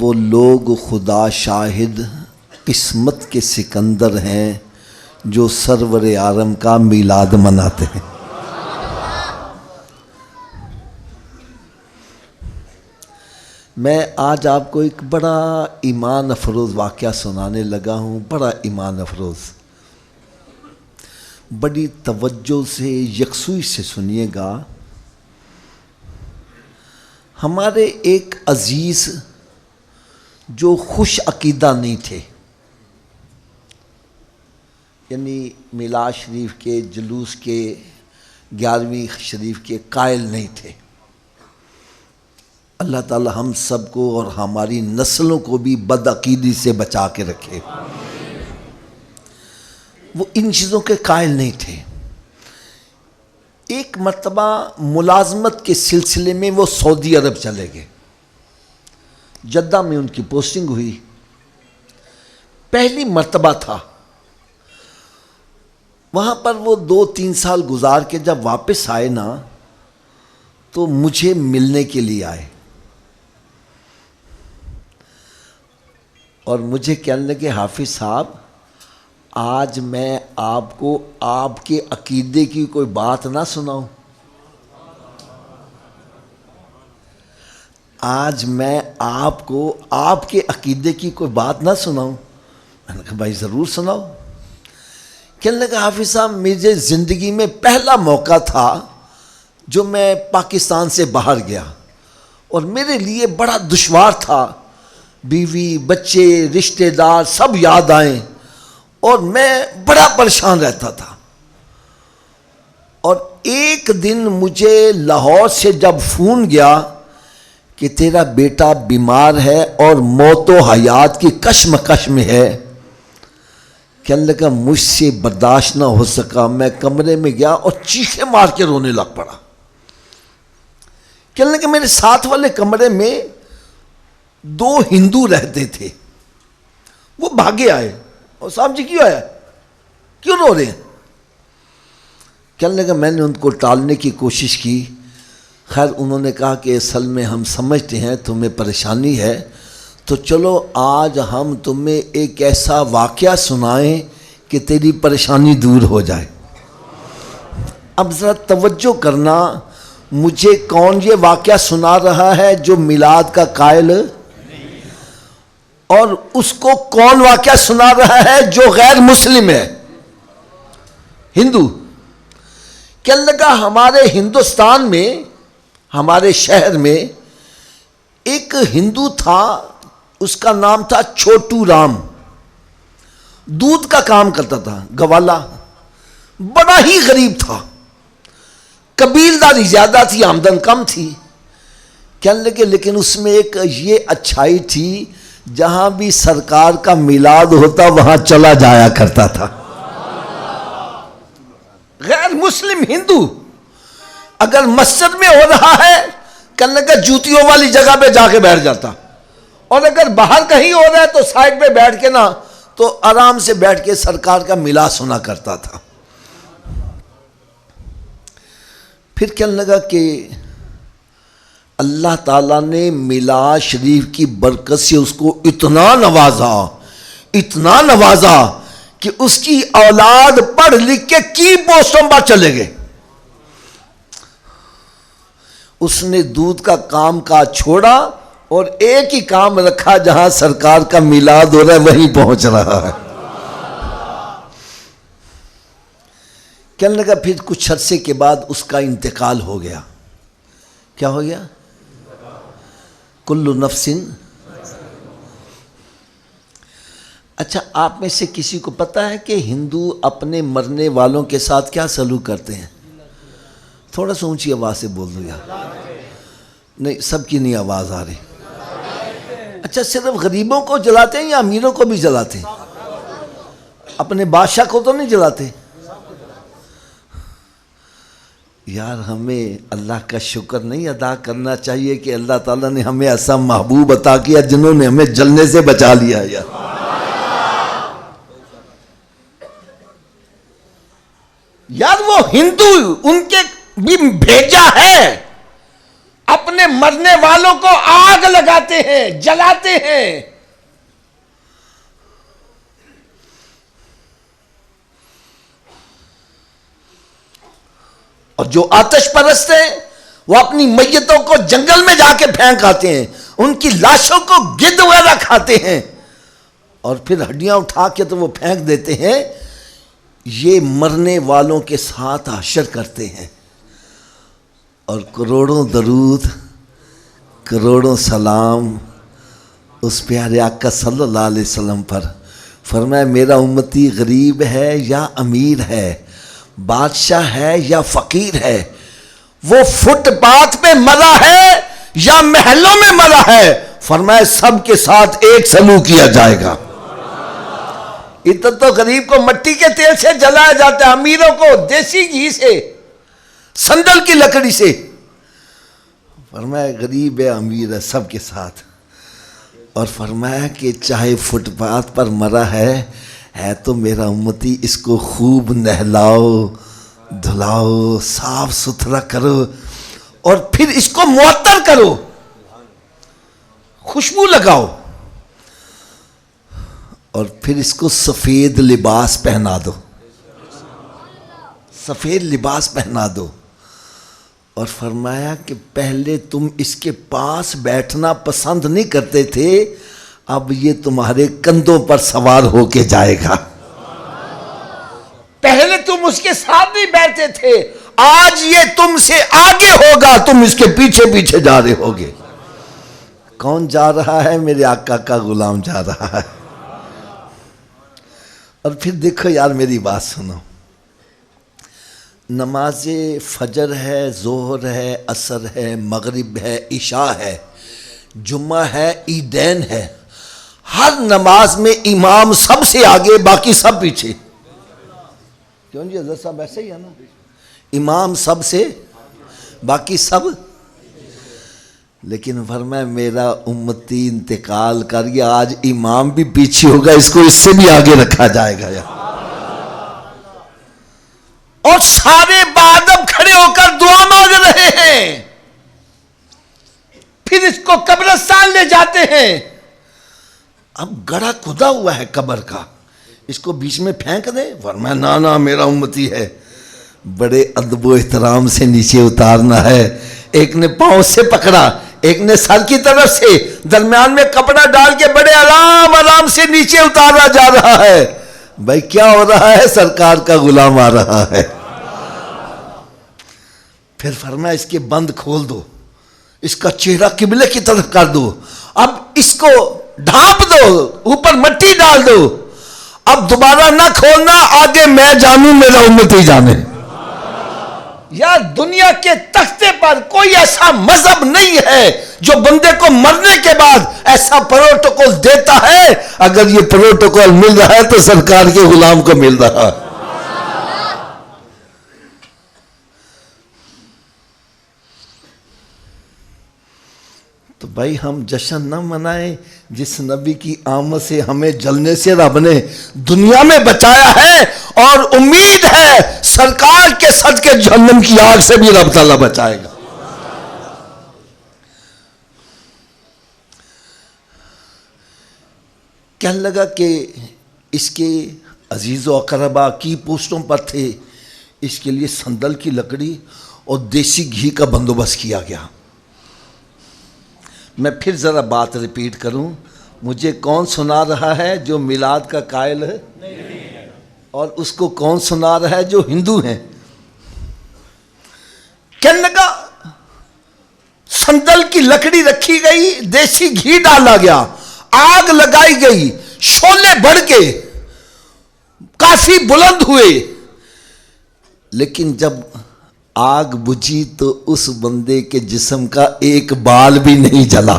وہ لوگ خدا شاہد قسمت کے سکندر ہیں جو سرور عالم کا میلاد مناتے ہیں۔ میں آج آپ کو ایک بڑا ایمان افروز واقعہ سنانے لگا ہوں، بڑا ایمان افروز۔ بڑی توجہ سے یکسوئی سے سنیے گا۔ ہمارے ایک عزیز جو خوش عقیدہ نہیں تھے، یعنی میلاد شریف کے جلوس کے 11ویں شریف کے قائل نہیں تھے۔ اللہ تعالی ہم سب کو اور ہماری نسلوں کو بھی بدعقیدی سے بچا کے رکھے۔ وہ ان چیزوں کے قائل نہیں تھے۔ ایک مرتبہ ملازمت کے سلسلے میں وہ سعودی عرب چلے گئے، جدہ میں ان کی پوسٹنگ ہوئی، پہلی مرتبہ تھا۔ وہاں پر وہ 2-3 سال گزار کے جب واپس آئے نا تو مجھے ملنے کے لیے آئے اور مجھے کہنے لگے حافظ صاحب آج میں آپ کو آپ کے عقیدے کی کوئی بات نہ سناؤں، آج میں آپ کو آپ کے عقیدے کی کوئی بات نہ سناؤں۔ میں نے کہا بھائی ضرور سناؤ۔ کہنے لگا حافظ صاحب مجھے زندگی میں پہلا موقع تھا جو میں پاکستان سے باہر گیا اور میرے لیے بڑا دشوار تھا، بیوی بچے رشتہ دار سب یاد آئیں اور میں بڑا پریشان رہتا تھا۔ اور ایک دن مجھے لاہور سے جب فون گیا کہ تیرا بیٹا بیمار ہے اور موت و حیات کی کشمکش میں ہے، کہنے لگا مجھ سے برداشت نہ ہو سکا، میں کمرے میں گیا اور چیخیں مار کے رونے لگ پڑا۔ کہنے لگا میرے ساتھ والے کمرے میں 2 ہندو رہتے تھے، وہ بھاگے آئے اور صاحب جی کیوں آیا، کیوں رو رہے ہیں؟ کہنے لگا میں نے ان کو ٹالنے کی کوشش کی، خیر انہوں نے کہا کہ اصل میں ہم سمجھتے ہیں تمہیں پریشانی ہے، تو چلو آج ہم تمہیں ایک ایسا واقعہ سنائیں کہ تیری پریشانی دور ہو جائے۔ اب ذرا توجہ کرنا، مجھے کون یہ واقعہ سنا رہا ہے جو میلاد کا قائل، اور اس کو کون واقعہ سنا رہا ہے جو غیر مسلم ہے، ہندو۔ کہنے لگا ہمارے ہندوستان میں ہمارے شہر میں ایک ہندو تھا، اس کا نام تھا چھوٹو رام، دودھ کا کام کرتا تھا، گوالا، بڑا ہی غریب تھا، قبیلداری زیادہ تھی، آمدن کم تھی۔ کہنے لگے لیکن اس میں ایک یہ اچھائی تھی، جہاں بھی سرکار کا میلاد ہوتا وہاں چلا جایا کرتا تھا۔ غیر مسلم ہندو اگر مسجد میں ہو رہا ہے کہنے لگا جوتیوں والی جگہ پہ جا کے بیٹھ جاتا، اور اگر باہر کہیں ہو رہا ہے تو سائڈ پہ بیٹھ کے نا تو آرام سے بیٹھ کے سرکار کا میلاد سنا کرتا تھا۔ پھر کہنے لگا کہ اللہ تعالیٰ نے میلاد شریف کی برکت سے اس کو اتنا نوازا کہ اس کی اولاد پڑھ لکھ کے کی پوسٹوں پر چلے گئے۔ اس نے دودھ کا کام کا چھوڑا اور ایک ہی کام رکھا، جہاں سرکار کا میلاد ہو رہا ہے وہیں پہنچ رہا ہے۔ کہنے لگا پھر کچھ عرصے کے بعد اس کا انتقال ہو گیا۔ کیا ہو گیا؟ کل نفس۔ اچھا آپ میں سے کسی کو پتا ہے کہ ہندو اپنے مرنے والوں کے ساتھ کیا سلوک کرتے ہیں؟ تھوڑا سا اونچی آواز سے بول دو یار، نہیں سب کی نہیں آواز آ رہی۔ اچھا صرف غریبوں کو جلاتے ہیں یا امیروں کو بھی جلاتے ہیں؟ اپنے بادشاہ کو تو نہیں جلاتے؟ یار ہمیں اللہ کا شکر نہیں ادا کرنا چاہیے کہ اللہ تعالیٰ نے ہمیں ایسا محبوب عطا کیا جنہوں نے ہمیں جلنے سے بچا لیا۔ یار وہ ہندو ان کے بھی بھیجا ہے، اپنے مرنے والوں کو آگ لگاتے ہیں، جلاتے ہیں. اور جو آتش پرست ہیں وہ اپنی میتوں کو جنگل میں جا کے پھینک آتے ہیں، ان کی لاشوں کو گدھ وغیرہ کھاتے ہیں اور پھر ہڈیاں اٹھا کے تو وہ پھینک دیتے ہیں. یہ مرنے والوں کے ساتھ حشر کرتے ہیں. اور کروڑوں درود، کروڑوں سلام اس پیارے آقا صلی اللہ علیہ وسلم پر. فرمایا میرا امتی غریب ہے یا امیر ہے، بادشاہ ہے یا فقیر ہے، وہ فٹ پاتھ پہ مرا ہے یا محلوں میں مرا ہے، فرمایا سب کے ساتھ ایک سلوک کیا جائے گا. ادھر تو غریب کو مٹی کے تیل سے جلایا جاتا ہے، امیروں کو دیسی گھی سے، سندل کی لکڑی سے. فرمایا غریب ہے امیر ہے سب کے ساتھ. اور فرمایا کہ چاہے فٹ پاتھ پر مرا ہے تو میرا امتی اس کو خوب نہلاؤ، دھلاؤ، صاف ستھرا کرو اور پھر اس کو معطر کرو، خوشبو لگاؤ اور پھر اس کو سفید لباس پہنا دو، سفید لباس پہنا دو. اور فرمایا کہ پہلے تم اس کے پاس بیٹھنا پسند نہیں کرتے تھے، اب یہ تمہارے کندھوں پر سوار ہو کے جائے گا. پہلے تم اس کے ساتھ نہیں بیٹھتے تھے، آج یہ تم سے آگے ہوگا، تم اس کے پیچھے پیچھے جا رہے ہوگے. کون جا رہا ہے؟ میرے آقا کا غلام جا رہا ہے. اور پھر دیکھو یار میری بات سنو، نماز فجر ہے، ظہر ہے، عصر ہے، مغرب ہے، عشاء ہے، جمعہ ہے، عیدین ہے، ہر نماز میں امام سب سے آگے، باقی سب پیچھے. کیوں جی حضرت صاحب ایسے ہی ہے نا؟ امام سب سے، باقی سب. لیکن فرمایا میرا امتی انتقال کر گیا، آج امام بھی پیچھے ہوگا، اس کو اس سے بھی آگے رکھا جائے گا. اور سارے بادب کھڑے ہو کر دعا مانگ رہے ہیں. پھر اس کو قبرستان لے جاتے ہیں. اب گڑھا کھدا ہوا ہے قبر کا، اس کو بیچ میں پھینک دے؟ فرمایا نا میرا امتی ہے، بڑے ادب و احترام سے نیچے اتارنا ہے. ایک نے پاؤں سے پکڑا، ایک نے سر کی طرف سے، درمیان میں کپڑا ڈال کے بڑے آرام سے نیچے اتارا جا رہا ہے. بھائی کیا ہو رہا ہے؟ سرکار کا غلام آ رہا ہے. پھر فرمایا اس کے بند کھول دو، اس کا چہرہ قبلے کی طرف کر دو، اب اس کو ڈھانپ دو، اوپر مٹی ڈال دو، اب دوبارہ نہ کھولنا، آگے میں جانوں میرا امتی جانے. یا دنیا کے تختے پر کوئی ایسا مذہب نہیں ہے جو بندے کو مرنے کے بعد ایسا پروٹوکول دیتا ہے. اگر یہ پروٹوکول مل رہا ہے تو سرکار کے غلام کو مل رہا ہے. تو بھائی ہم جشن نہ منائیں جس نبی کی آمد سے ہمیں جلنے سے رب نے دنیا میں بچایا ہے، اور امید ہے سرکار کے صدقے جہنم کی آگ سے بھی رب تعالیٰ بچائے گا. کہنے لگا کہ اس کے عزیز و اقربا کی پوسٹوں پر تھے، اس کے لیے سندل کی لکڑی اور دیسی گھی کا بندوبست کیا گیا. میں پھر ذرا بات ریپیٹ کروں، مجھے کون سنا رہا ہے؟ جو میلاد کا قائل ہے، اور اس کو کون سنا رہا ہے؟ جو ہندو ہیں. کہنے لگا سندل کی لکڑی رکھی گئی، دیسی گھی ڈالا گیا، آگ لگائی گئی، شعلے بڑھ کے کافی بلند ہوئے، لیکن جب آگ بجھی تو اس بندے کے جسم کا ایک بال بھی نہیں جلا.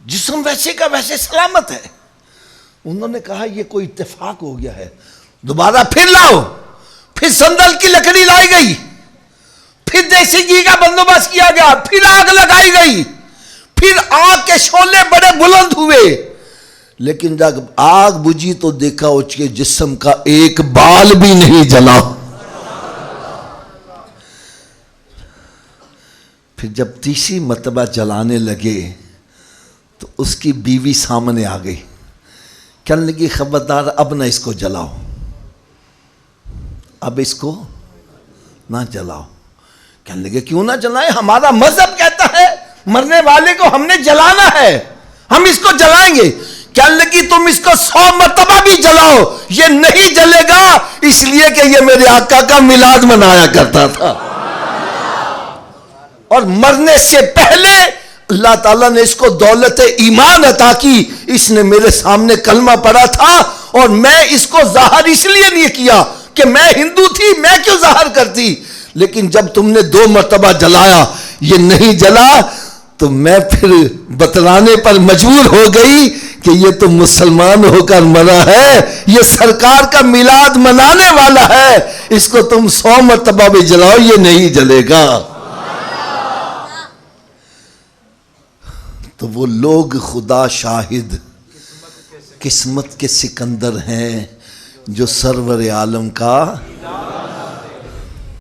جسم ویسے کا ویسے سلامت ہے. انہوں نے کہا یہ کوئی اتفاق ہو گیا ہے، دوبارہ پھر لاؤ. پھر سندل کی لکڑی لائی گئی، پھر دیسی گھی کا بندوبست کیا گیا، پھر آگ لگائی گئی، پھر آگ کے شعلے بڑے بلند ہوئے، لیکن جب آگ بجھی تو دیکھا اس کے جسم کا ایک بال بھی نہیں جلا. پھر جب تیسری مرتبہ جلانے لگے تو اس کی بیوی سامنے آ گئی. کہنے لگی خبردار اب نہ اس کو جلاؤ, اب اس کو نہ جلاؤ. کہنے لگے کیوں نہ جلائیں, ہمارا مذہب کہتا ہے مرنے والے کو ہم نے جلانا ہے, ہم اس کو جلائیں گے. کہنے لگی تم اس کو 100 مرتبہ بھی جلاؤ یہ نہیں جلے گا, اس لیے کہ یہ میرے آقا کا میلاد منایا کرتا تھا. اور مرنے سے پہلے اللہ تعالیٰ نے اس کو دولت ایمان عطا کی. اس نے میرے سامنے کلمہ پڑھا تھا اور میں اس کو ظاہر اس لیے نہیں کیا کہ میں ہندو تھی, میں کیوں ظاہر کرتی. لیکن جب تم نے 2 مرتبہ جلایا یہ نہیں جلا تو میں پھر بتلانے پر مجبور ہو گئی کہ یہ تو مسلمان ہو کر مرا ہے, یہ سرکار کا میلاد منانے والا ہے, اس کو تم 100 مرتبہ بھی جلاؤ یہ نہیں جلے گا. تو وہ لوگ خدا شاہد قسمت کے سکندر ہیں جو سرور عالم کا